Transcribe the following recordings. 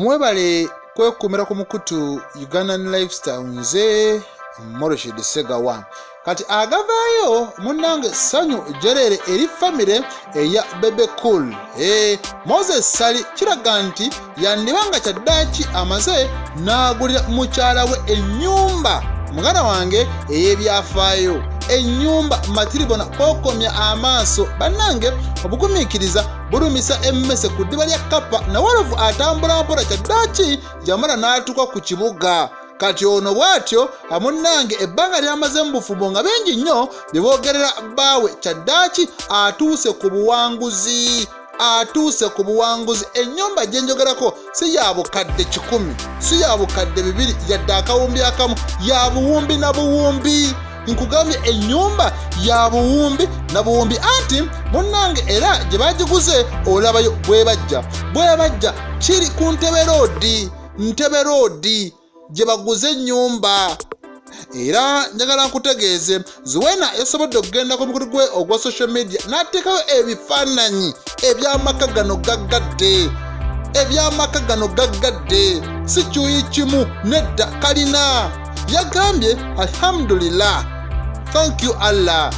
Mwebale kwekumira ku mukutu Ugandan Lifestyle nze Morishid Segawa. Kati agavaayo munnange Sanyu Jerere eri famire eya Bebe Cool. Moses Sali kiraga nti yandibanga kyaddaaki amaze n'agulira mukyala we ennyumba muganda wange ey'ebyafaayo. Ennyumba matiribona kwokomya amaaso bannange obugumiikiriza bulumisa emmese ku ddiba lya Kapa na Wolofu atambula mpola kyaddaaki yamala n'atuuka ku kibuga. Kati ono bw'atyo amunnange ebbanga lyamaze mu bufumbo nga bingi nnyo bye boogerera bbaawe kyaddaaki atuuse ku buwanguzi. Ennyumba gye njogerako si ya bukadde 100, si ya bukadde 2 yadde akawumbi akamu, ya buwumbi na buwumbi. Nkugambye ennyumba ya buwumbi na buwumbi anti munnange era gye bagiguze olabayo bwe bajja kiri ku Ntebe Road gye baguze ennyumba. Era njagala nkutegeeze Zuwena yasobodde okugenda ku mukulu gwe ogwa social media n'ateekayo ebifaananyi eby'amaka gano gaggadde si kyuyi kimu nedda kalina. Yagambye alhamdulillah, thank you Allah.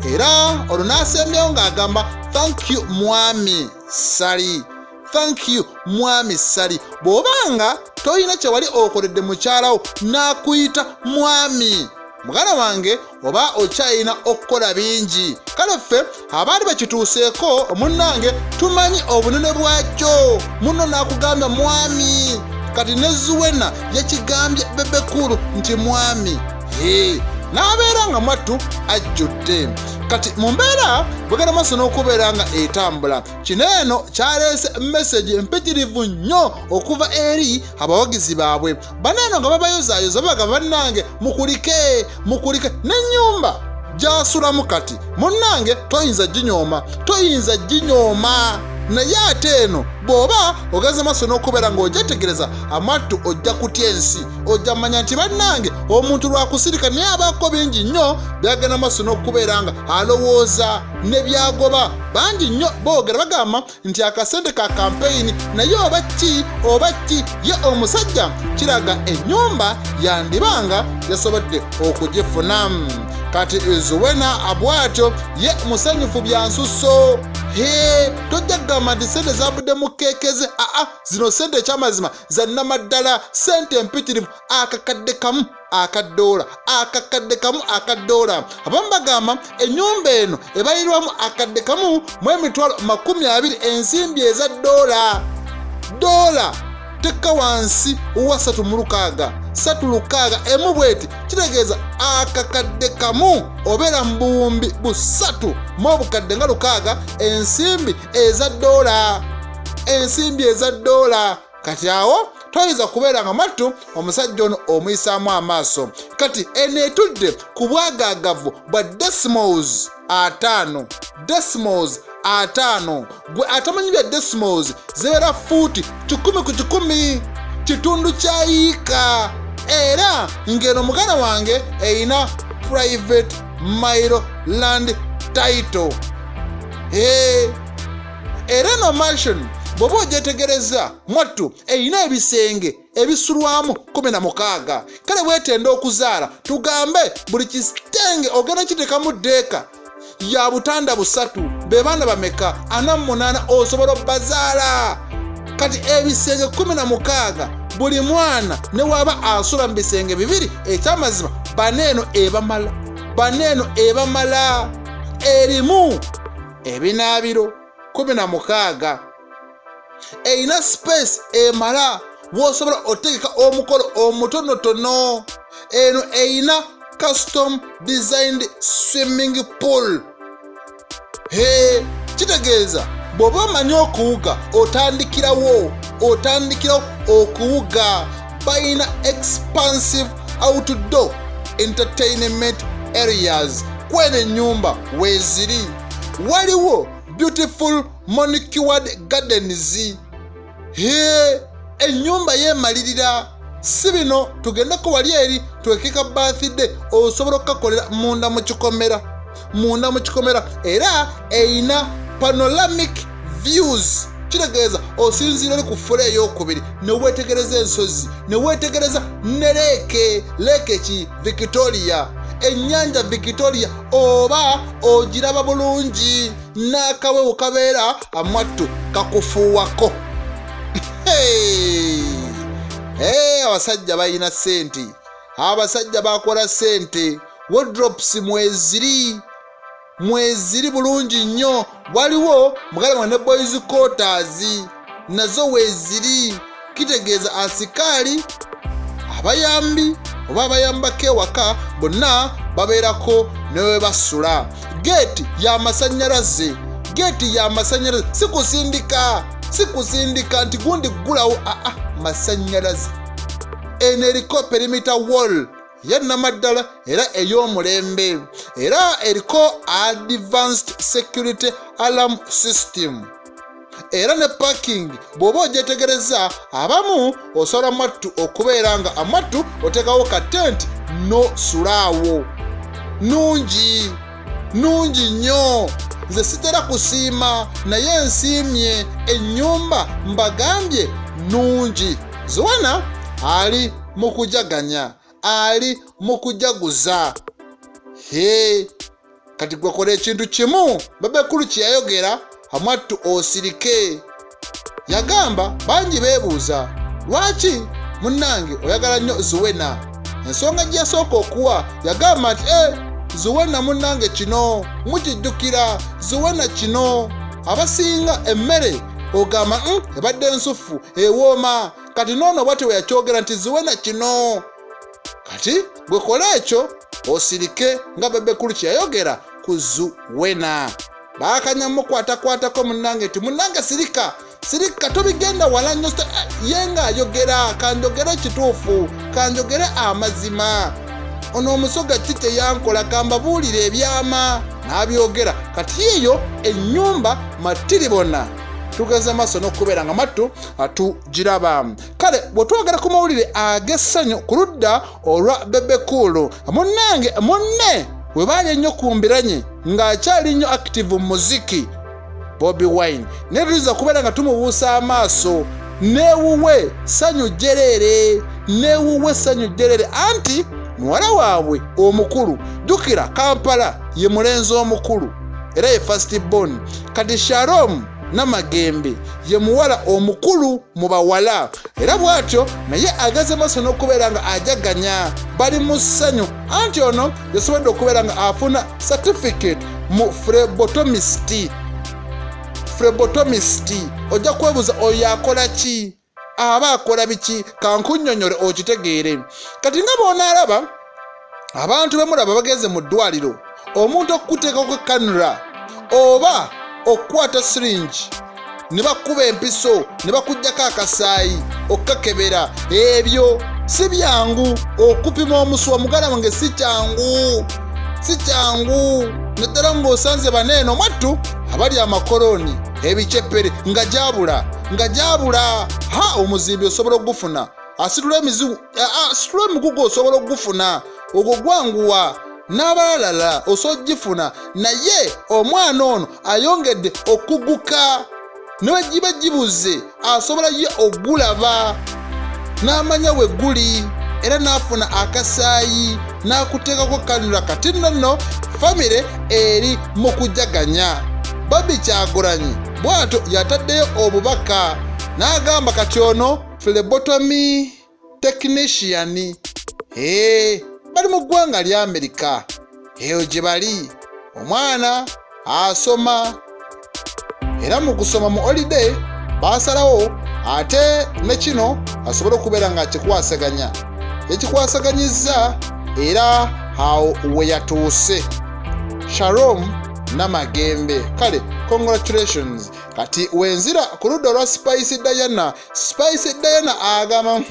Era olwo n'asembyewo ng'agamba thank you Mwami Sali, thank you Mwami Sali. Bw'obanga toyina kye wali okoledde mukyalawo n'akuyita mwami muganda wange oba okyayina okukola bingi. Kale ffe abaali bakituuseeko munnange tumanyi obunene bwakyo. Muno n'akugambya mwami. Kati ne Zuwena yakigambye Bebe Cool nti mwami. N'abeera nga mwattu ajjudde. Kati mu mbeera bwegenda maaso n'okubeera nga etambula, kino eno kyaleese message empitirivu nnyo okuva eri abawagizi baabwe. Bano eno nga babayozaayoza baga bannange mukulike n'ennyumba gy'asulamu kati munnange toyinza ginyooma. Naye ate eno bw'oba ogaze maaso n'okubeera ng'ogyetegereza amattu ojja kutya ensi, ojja manya nti bannange omuntu lwakusirika naye abaako bingi nnyo byagenda maaso n'okubeera nga alowooza ne byagoba. Bangi nnyo boogera bagamba nti akasente ka kampeyini naye oba ki ye omusajja kiraga ennyumba yandibanga yasobodde okugifuna. Kati Zuwena abwatyo ye musanyufu bya nsusso. Tojja kugamba nti sente zabudde mu keekeze. Zino sente ekyamazima zannamaddala, sente empitirivu akakadde kamu akadoola. Abamu bagamba ennyumba eno ebalirwamu akadde kamu mu emitwalo 20 ensimbi eza doola. Tekka wansi wa 3,600 emu bweti kitegeeza akakadde kamu obeera mu buwumbi 3 mu obukadde nga 600 ensimbi eza doola. Kati awo toyinza kubeera nga mattu omusajja ono omuyisaamu amaaso. Kati eno etudde ku bwagaagavu bwa decimals 5. Gwe atamanyi bya decimals zibeera fuuti 10 ku 10, kitundu kya yiika. Era ng'eno muganda wange eyina private mile land title. Era no mansion bw'oba ogyetegereza mwattu eyina ebisenge ebisulwamu 16. Kale weetenda okuzaala tugambe buli kisenge ogenda kiteekamu deeka ya butanda 3 be baana bameka 48 osobola bazaala. Kati ebisenge 16 buli mwana ne waba asula mu bisenge 2 ekyamazima baneeno ebamala. Erimu ebinaabiro 16. Eyina space emala w'osobola otegeka omukolo omutonotono. Eno eyina custom designed swimming pool. Kitegeeza bw'oba omanyi okuwuga otandikirawo okuwuga. Bayina expansive outdoor entertainment areas kweno ennyumba weeziri. Waliwo beautiful manicured gardens. Ennyumba yeemalirira. Si bino tugendeko wali eri twekeka birthday osobola okukakolera munda mu kikomera. Era eyina panoramic views kitegeeza osinziira oli ku ffula ey'okubiri ne weetegereza ensozi ne weetegereza ne leeke ki Victoria, ennyanja Victoria oba ogiraba bulungi n'akawewo kabeera amattu kakufuuwako. Abasajja balina ssente, abasajja bakola ssente, wardrobes mweziri bulungi nnyo. Waliwo mugalama ne boys quarters nazo weeziri, kitegeeza asikaali abayambi oba abayambako ewaka bonna babeerako ne we basula. Geeti y'amasannyalaze, sikusindika nti gundi ggulawo, masannyalaze. Eno eriko perimeter wall yannamaddala era ey'omulembe, era eriko advanced security alarm system, era ne parking bw'oba ogyetegereza abamu osobola mattu okubeera nga amattu oteekawo ka tent nosulaawo. Nungi nnyo. Nze sitera kusiima naye nsiimye ennyumba mbagambye nungi. Zoona ali mu kujaganya, ali mu kujaguza. Kati gwe kola ekintu kimu Bebekulu kye yayogera, amattu osirike. Yagamba bangi beebuuza lwaki munnange oyagala nnyo Zuwena. Ensonga gye yasooka okuwa yagamba nti Zuwena munnange kino mukijjukira, Zuwena kino abasinga emmere ogamba ebadde nsufu ewooma, kati noono bwate we yakyogera nti Zuwena kino. Kati gwe kola ekyo osirike nga Bebekulu kye yayogera ku Zuwena. Bakanyamukwatakwatako munnange nti munnange sirika tobigenda wala nnyo, ye ng'ayogera kanjogere ekituufu, kanjogere amazima. Ono omusoga ki teyankola kambabuulire ebyama n'abyogera. Kati eyo ennyumba matiribona tugeze maaso n'okubeera nga mattu atugiraba. Kale bw'etwogera ku mawulire ag'essanyu ku ludda olwa Bebekulu, munne we baali ennyo kumbiranye ng'akyali nnyo active mu muziki Bobi Wine, ne tuliza kubeera nga tumubuusa amaaso neewuwe ssanyu jjereere anti muwala waabwe omukulu, jjukira Kampala ye mulenzi omukulu era ye first born, kati Shalom Namagembe ye muwala omukulu mu bawala, era bw'atyo naye ageze maaso n'okubeera nga ajaganya. Bali mu ssanyu anti ono yasobodde okubeera nga afuna certificate mu phlebotomist. Ojja kwebuuza oyo akola ki, aba akola biki? Kankunnyonnyole okitegeere. Kati nga bw'onaalaba abantu bemulaba bageze mu ddwaliro, omuntu okukuteekako kanula oba okukwata siringi ne bakuba empiso ne bakuggyako akasaayi okukakebera, ebyo si byangu. Okupima omusuwa mugala wange si kyangu naddala ng'osanze baneeno mwattu abali amakoloni ebiceppere nga gyabula omuzimbi osobola okugufuna, asitula emigugu osobola okugufuna, ogwo gwanguwa n'abalala osobola okugifuna, naye omwana ono ayongedde okuguka ne bwe giba gibuze asobola ye ogulaba n'amanya we guli era n'afuna akasaayi n'akuteekako kanula. Kati nno famire eri mu kujaganya. Bobby Kyagulanyi bw'atyo yataddeyo obubaka n'agamba kati ono phlebotomy technician bali mu ggwanga lya Amerika, eyo gye bali. Omwana asoma era mu kusoma mu holiday baasalawo ate ne kino asobole okubeera nga akikwasaganya, ekikwasaganyizza era awo we yatuuse. Shalom Namagembe, kale congratulations. Kati wenzira ku ludda olwa Spice Diana agamba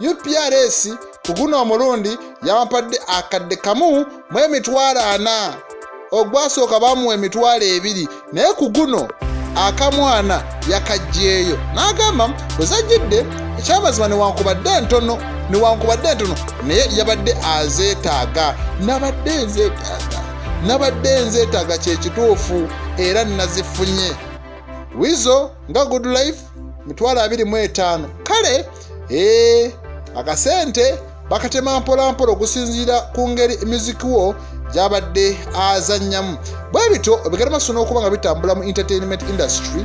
UPRS ku guno omulundi yampadde akadde kamu mu emitwalo 4, ogwasooka bamuwa emitwalo 2, naye ku guno akamwana yakajjeeyo n'agamba wezajjidde ekyamazima newankubadde ntono naye yabadde azeetaaga. Nabadde nzeetaaga kye kituufu era nazifunye. Wizo nga Good Life 25,000. Kale akasente bakatema mpolampola okusinziira ku ngeri music wo gyabadde azannyamu. Bwe bito ebigenda maaso n'okuba nga bitambula mu entertainment industry.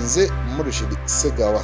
Nze Murshid Segawa.